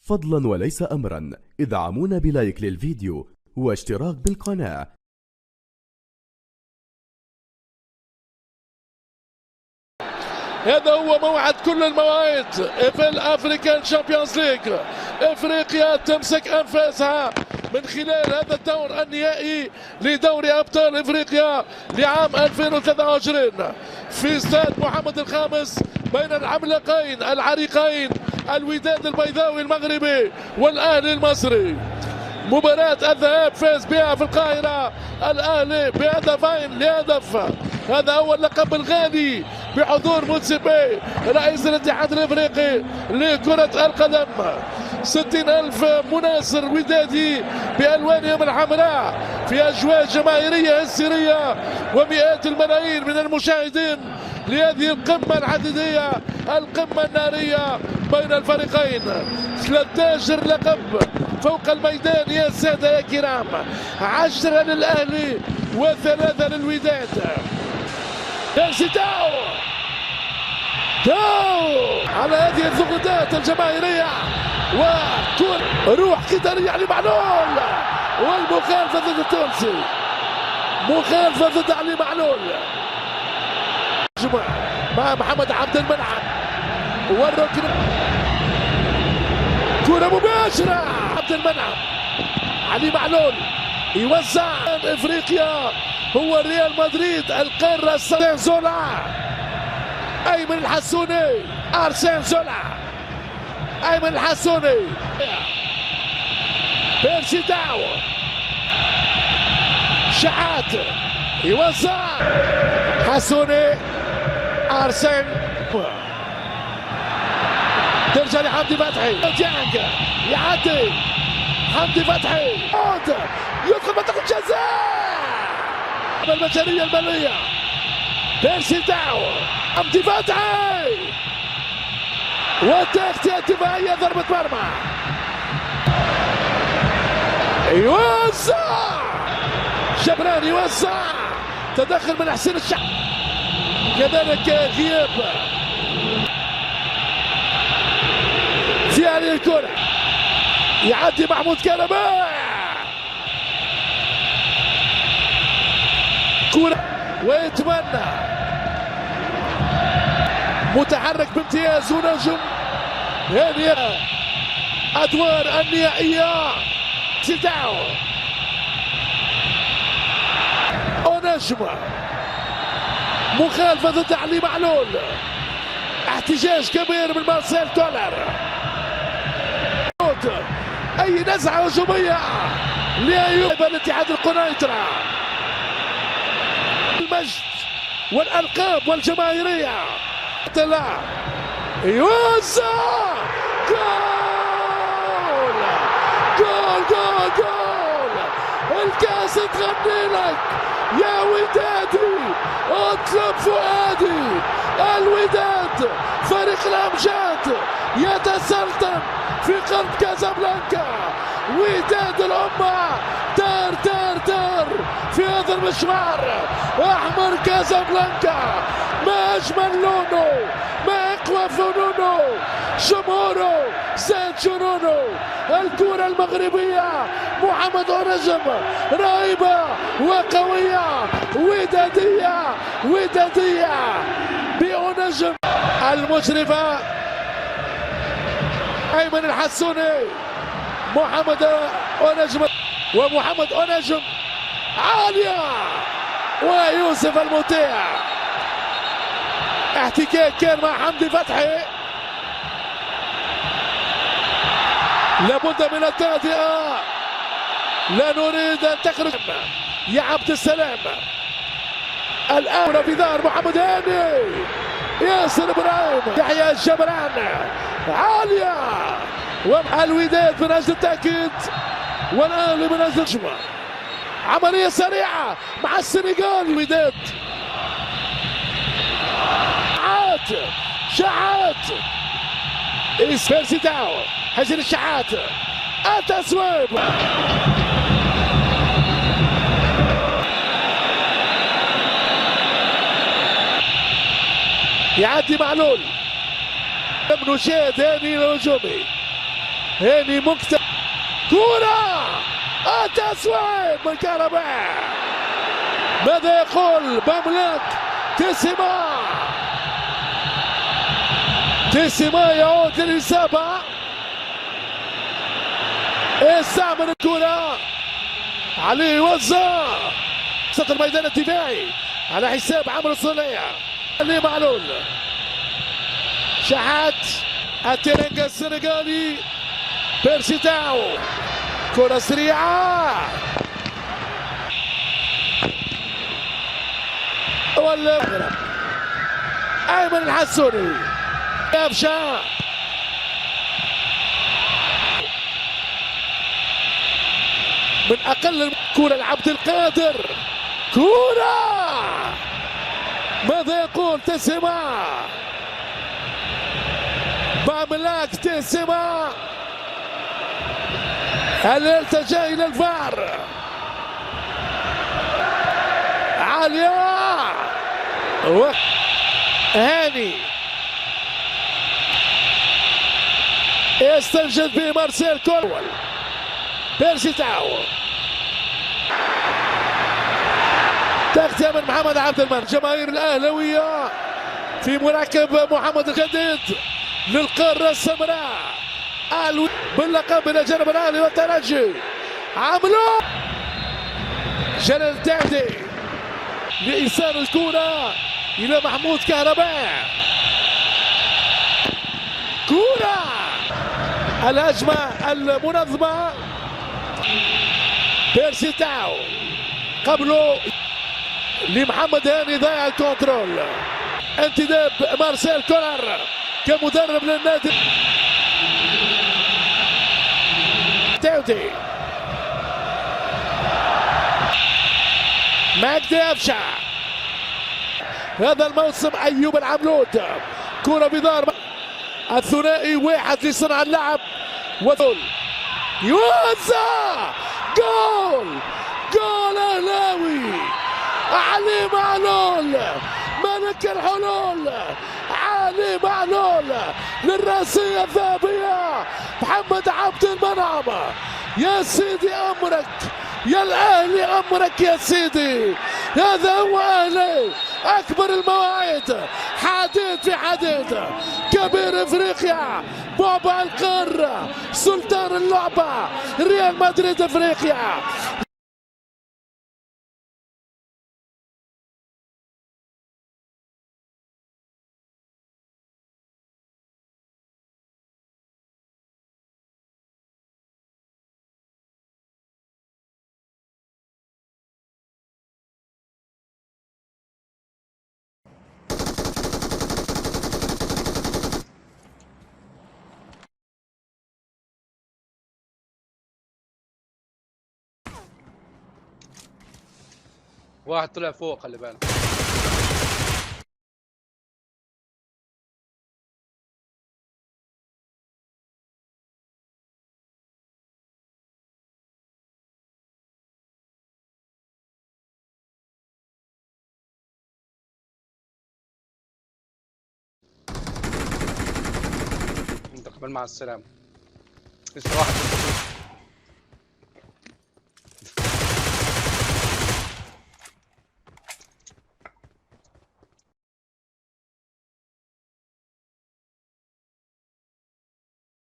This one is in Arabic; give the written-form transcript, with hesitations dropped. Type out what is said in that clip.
فضلا وليس أمرا ادعمونا بلايك للفيديو واشتراك بالقناة. هذا هو موعد كل المواعيد في الافريكان شامبيونز ليج. افريقيا تمسك انفاسها من خلال هذا الدور النهائي لدوري ابطال افريقيا لعام 2023 في استاد محمد الخامس بين العملاقين العريقين الوداد البيضاوي المغربي والاهلي المصري. مباراة الذهاب فاز بها في القاهرة الأهلي بهدفين لهدف. هذا هو اللقب الغالي بحضور موتسيبي رئيس الاتحاد الافريقي لكرة القدم. 60,000 مناصر ودادي بألوانهم الحمراء في أجواء جماهيرية هستيرية ومئات الملايين من المشاهدين لهذه القمة العددية، القمة النارية بين الفريقين. 13 لقب فوق الميدان يا سادة يا كرام، 10 للأهلي و3 للوداد. تاو على هذه الضغوطات الجماهيرية وكل روح قتالية علي معلول، والمخالفة ضد التونسي، مخالفة ضد علي معلول مع محمد عبد المنعم والركن، كرة مباشرة عبد المنعم، علي معلول يوزع. افريقيا هو ريال مدريد القارة. زولا، ايمن الحسوني، ارسين زولا، ايمن الحسوني، بيرسي تاو، شحات يوزع، حسوني، ارسين، ترجع لحمدي فتحي، جانج يعدي، حمدي فتحي يدخل منطقة الجزاء، البشرية المالية، بيرسي تاو، حمدي فتحي، وتغطية دفاعية ضربة مرمى، يوزع جبران، يوزع تدخل من حسين الشحات، كذلك غياب في هذه الكرة، يعدي محمود كلبا، كرة ويتمنى متحرك بامتياز ونجم. هذه ادوار النهائية، سيداو ونجم، مخالفة ضد علي معلول، احتجاج كبير من مارسيل تولر، اي نزعة هجومية لأيوب الاتحاد القنيطرة، المجد والألقاب والجماهيرية، لا يوزع، جول جول جول جول، الكاس تغني لك يا ودادي، اطلب فؤادي، الوداد فريق الامجاد يتسلطن في قلب كازابلانكا، وداد الامه دار دار دار في هذا المشوار، احمر كازابلانكا، ما اجمل لونه، ما اقوى فنونه، جمهوره زاد جنونه. الكرة المغربية محمد ونجم رهيبة وقوية، ودادية ودادية بأنجم، المشرفة ايمن الحسوني، محمد ونجم، ومحمد ونجم عالية، ويوسف المطيع، احتكاك كان مع حمدي فتحي، لابد من التغطية، لا نريد ان تخرج يا عبد السلام. الان في ظهر محمد هاني، ياسر ابراهيم، يحيى الجبران، عالية، والوداد من اجل التأكيد والاهلي من اجل الجمع. عملية سريعة مع السنغال، الوداد شحات، بيرسي تاو، حسين الشحات، التسويب، يعدي معلول، منشاد هاني الهجومي، هاني مكتب كورة التسويق من كهرباء. ماذا يقول باملاك؟ تيسيما يعود للإصابة. استعمل الكرة عليه يوزع وسط الميدان الدفاعي على حساب عمرو الصليع. علي معلول شحات الترنجة السنغالي بيرسي تاو. كرة سريعة ولا أيمن الحسوني يفشى من أقل كرة لعبد القادر. كرة ماذا يقول تيسيما؟ باملاك تيسيما هل التجا إلى الفار؟ عالية هاني يستنجد به مارسيل كولوال. بيرسي تاو تغطية من محمد عبد المنعم. جماهير الأهلاوية في مركب محمد الجديد للقارة السمراء باللقب إلى جانب الأهلي والترجي. عملوا جلال التعدي لإيصال الكرة إلى محمود كهرباء. كرة الهجمة المنظمة. بيرسي تاو قبله لمحمد هاني ضيع الكنترول. انتداب مارسيل كولر كمدرب للنادي. تاودي مجدي أفشع هذا الموسم. أيوب العملود كرة بدار الثنائي واحد لصنع اللعب وثل يوزع. جول أهلاوي. علي معلول ملك الحلول. علي معلول للرأسية الذهبية. محمد عبد المنعم يا سيدي أمرك يا الأهلي أمرك يا سيدي. هذا هو أهلي أكبر المواعيد. حديد في حديد. كبير إفريقيا بعبع القارة سلطان اللعبة ريال مدريد إفريقيا. واحد طلع فوق خلي بالك. انت قبل مع السلامة. لسه واحد